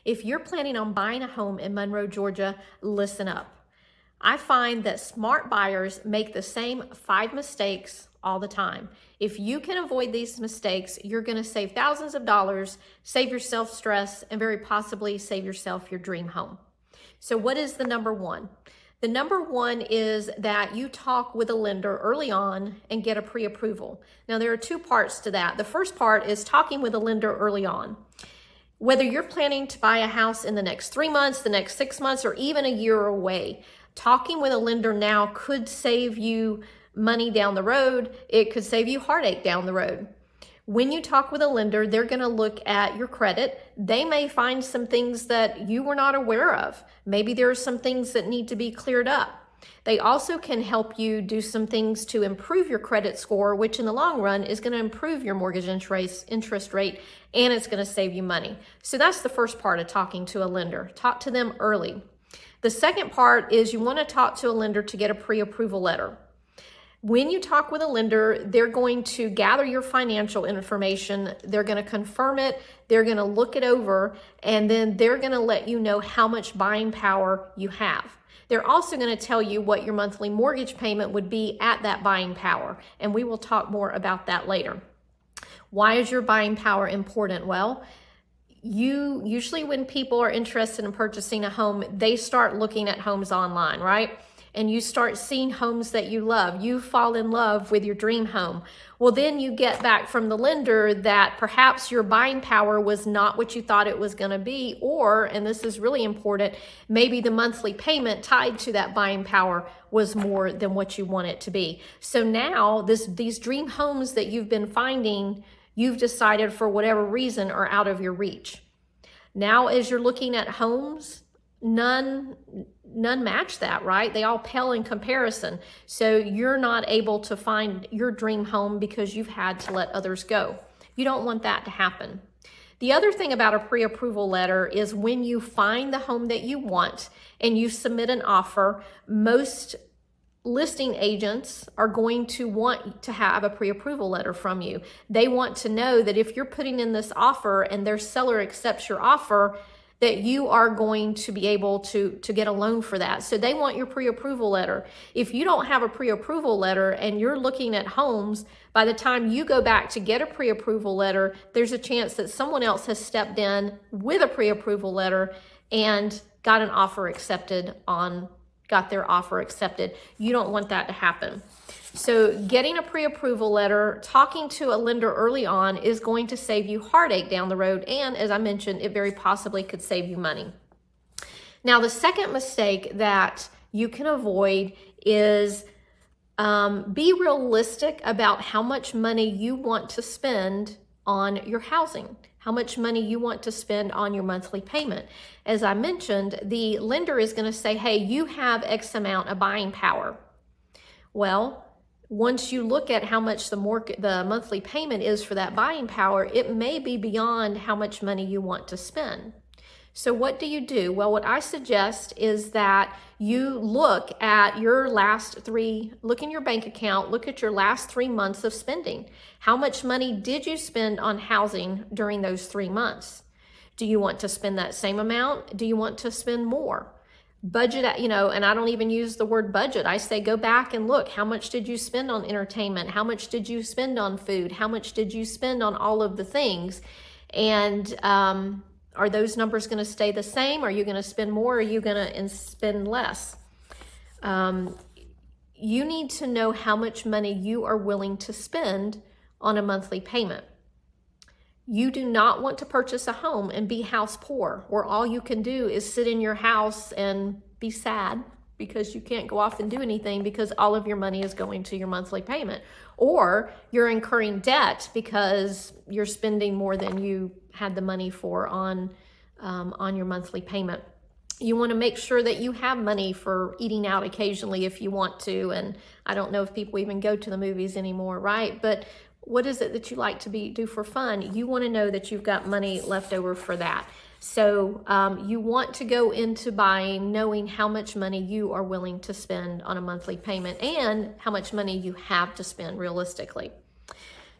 If you're planning on buying a home in Monroe, Georgia, listen up. I find that smart buyers make the same 5 mistakes all the time. If you can avoid these mistakes, you're going to save thousands of dollars, save yourself stress, and very possibly save yourself your dream home. So what is the number one? The number one is that you talk with a lender early on and get a pre-approval. Now, there are 2 parts to that. The first part is talking with a lender early on. Whether you're planning to buy a house in the next 3 months, the next 6 months, or even a year away, talking with a lender now could save you money down the road. It could save you heartache down the road. When you talk with a lender, they're going to look at your credit. They may find some things that you were not aware of. Maybe there are some things that need to be cleared up. They also can help you do some things to improve your credit score, which in the long run is going to improve your mortgage interest rate, and it's going to save you money. So that's the first part of talking to a lender. Talk to them early. The second part is you want to talk to a lender to get a pre-approval letter. When you talk with a lender, they're going to gather your financial information, they're going to confirm it, they're going to look it over, and then they're going to let you know how much buying power you have. They're also going to tell you what your monthly mortgage payment would be at that buying power, and we will talk more about that later. Why is your buying power important? Well, usually when people are interested in purchasing a home, they start looking at homes online, right? And you start seeing homes that you love. You fall in love with your dream home. Well, then you get back from the lender that perhaps your buying power was not what you thought it was going to be, or, and this is really important, maybe the monthly payment tied to that buying power was more than what you want it to be. So now these dream homes that you've been finding, you've decided for whatever reason are out of your reach. Now, as you're looking at homes, none match that, right? They all pale in comparison. So you're not able to find your dream home because you've had to let others go. You don't want that to happen. The other thing about a pre-approval letter is when you find the home that you want and you submit an offer, most listing agents are going to want to have a pre-approval letter from you. They want to know that if you're putting in this offer and their seller accepts your offer, that you are going to be able to get a loan for that. So they want your pre-approval letter. If you don't have a pre-approval letter and you're looking at homes, by the time you go back to get a pre-approval letter, there's a chance that someone else has stepped in with a pre-approval letter and got their offer accepted. You don't want that to happen. So getting a pre-approval letter, talking to a lender early on is going to save you heartache down the road. And as I mentioned, it very possibly could save you money. Now, the second mistake that you can avoid is be realistic about how much money you want to spend on your housing, how much money you want to spend on your monthly payment. As I mentioned, the lender is going to say, hey, you have X amount of buying power. Well, once you look at how much the monthly payment is for that buying power, it may be beyond how much money you want to spend. So what do you do? Well, what I suggest is that you look in your bank account, look at your last 3 months of spending. How much money did you spend on housing during those 3 months? Do you want to spend that same amount? Do you want to spend more? Budget, and I don't even use the word budget. I say go back and look. How much did you spend on entertainment? How much did you spend on food? How much did you spend on all of the things? And are those numbers going to stay the same? Are you going to spend more? Or are you going to spend less? You need to know how much money you are willing to spend on a monthly payment. You do not want to purchase a home and be house poor, where all you can do is sit in your house and be sad because you can't go off and do anything because all of your money is going to your monthly payment. Or you're incurring debt because you're spending more than you had the money for on your monthly payment. You want to make sure that you have money for eating out occasionally if you want to. And I don't know if people even go to the movies anymore, right? But what is it that you like to do for fun? You want to know that you've got money left over for that. So you want to go into buying knowing how much money you are willing to spend on a monthly payment and how much money you have to spend realistically.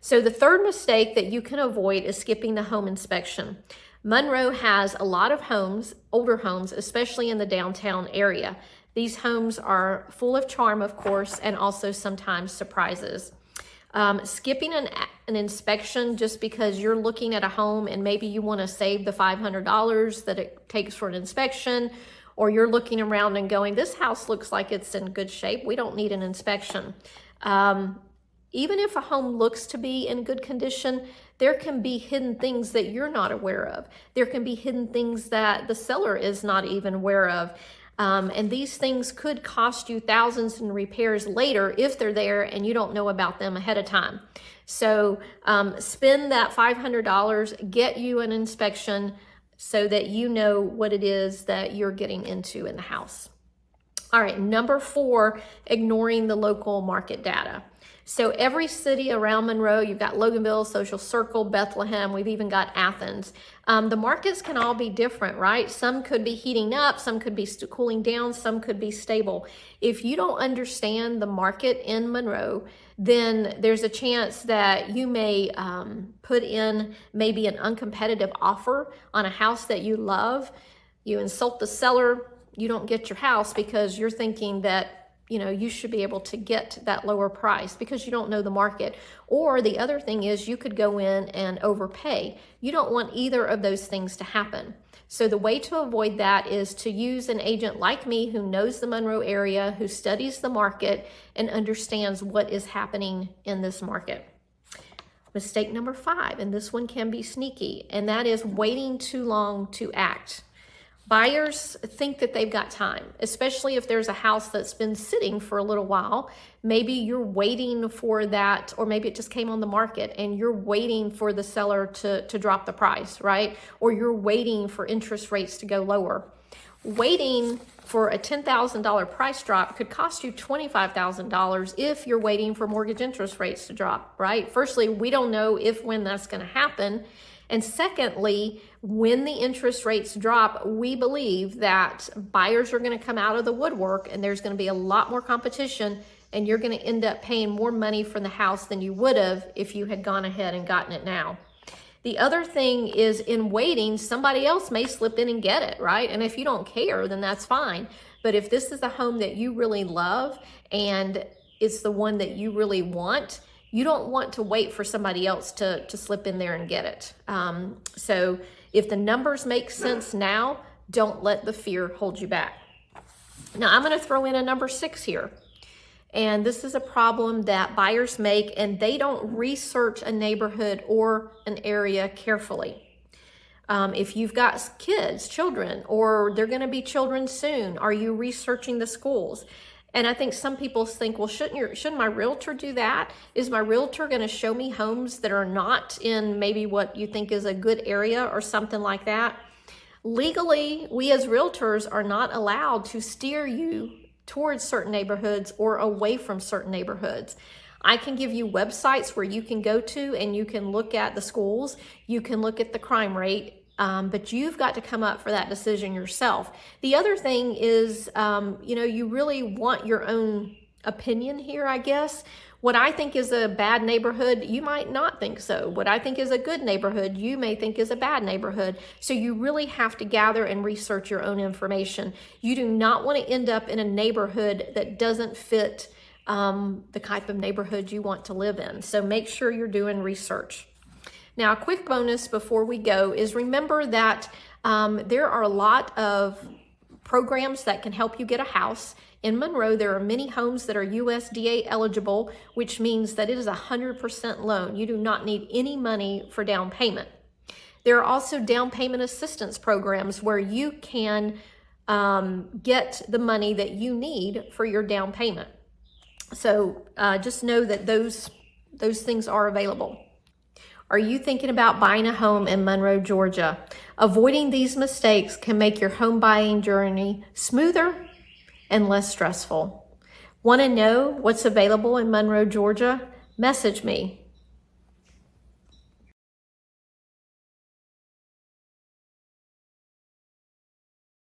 So the third mistake that you can avoid is skipping the home inspection. Monroe has a lot of homes, older homes, especially in the downtown area. These homes are full of charm, of course, and also sometimes surprises. Skipping an inspection just because you're looking at a home and maybe you want to save the $500 that it takes for an inspection, or you're looking around and going, this house looks like it's in good shape, we don't need an inspection. Even if a home looks to be in good condition, there can be hidden things that you're not aware of. There can be hidden things that the seller is not even aware of. And these things could cost you thousands in repairs later if they're there and you don't know about them ahead of time. So spend that $500, get you an inspection so that you know what it is that you're getting into in the house. All right, number 4, ignoring the local market data. So every city around Monroe, you've got Loganville, Social Circle, Bethlehem, we've even got Athens. The markets can all be different, right? Some could be heating up, some could be cooling down, some could be stable. If you don't understand the market in Monroe, then there's a chance that you may put in maybe an uncompetitive offer on a house that you love. You insult the seller, you don't get your house because you're thinking that you should be able to get that lower price because you don't know the market. Or the other thing is you could go in and overpay. You don't want either of those things to happen. So the way to avoid that is to use an agent like me who knows the Monroe area, who studies the market and understands what is happening in this market. Mistake number 5, and this one can be sneaky, and that is waiting too long to act. Buyers think that they've got time, especially if there's a house that's been sitting for a little while. Maybe you're waiting for that, or maybe it just came on the market and you're waiting for the seller to drop the price, right? Or you're waiting for interest rates to go lower. Waiting for a $10,000 price drop could cost you $25,000 if you're waiting for mortgage interest rates to drop, right? Firstly, we don't know when that's going to happen. And secondly, when the interest rates drop, we believe that buyers are going to come out of the woodwork and there's going to be a lot more competition and you're going to end up paying more money for the house than you would have if you had gone ahead and gotten it now. The other thing is in waiting, somebody else may slip in and get it, right? And if you don't care, then that's fine. But if this is a home that you really love and it's the one that you really want, you don't want to wait for somebody else to slip in there and get it. So if the numbers make sense now, don't let the fear hold you back. Now I'm going to throw in a number 6 here. And this is a problem that buyers make, and they don't research a neighborhood or an area carefully. If you've got kids, children, or they're going to be children soon, are you researching the schools? And I think some people think, well, shouldn't my realtor do that? Is my realtor going to show me homes that are not in maybe what you think is a good area or something like that? Legally, we as realtors are not allowed to steer you towards certain neighborhoods or away from certain neighborhoods. I can give you websites where you can go to and you can look at the schools, you can look at the crime rate, but you've got to come up for that decision yourself. The other thing is, you really want your own opinion here, I guess. What I think is a bad neighborhood, you might not think so. What I think is a good neighborhood, you may think is a bad neighborhood. So you really have to gather and research your own information. You do not want to end up in a neighborhood that doesn't fit the type of neighborhood you want to live in. So make sure you're doing research. Now, a quick bonus before we go is remember that there are a lot of programs that can help you get a house. In Monroe, there are many homes that are USDA eligible, which means that it is 100% loan. You do not need any money for down payment. There are also down payment assistance programs where you can get the money that you need for your down payment. So just know that those things are available. Are you thinking about buying a home in Monroe, Georgia? Avoiding these mistakes can make your home buying journey smoother and less stressful. Want to know what's available in Monroe, Georgia? Message me.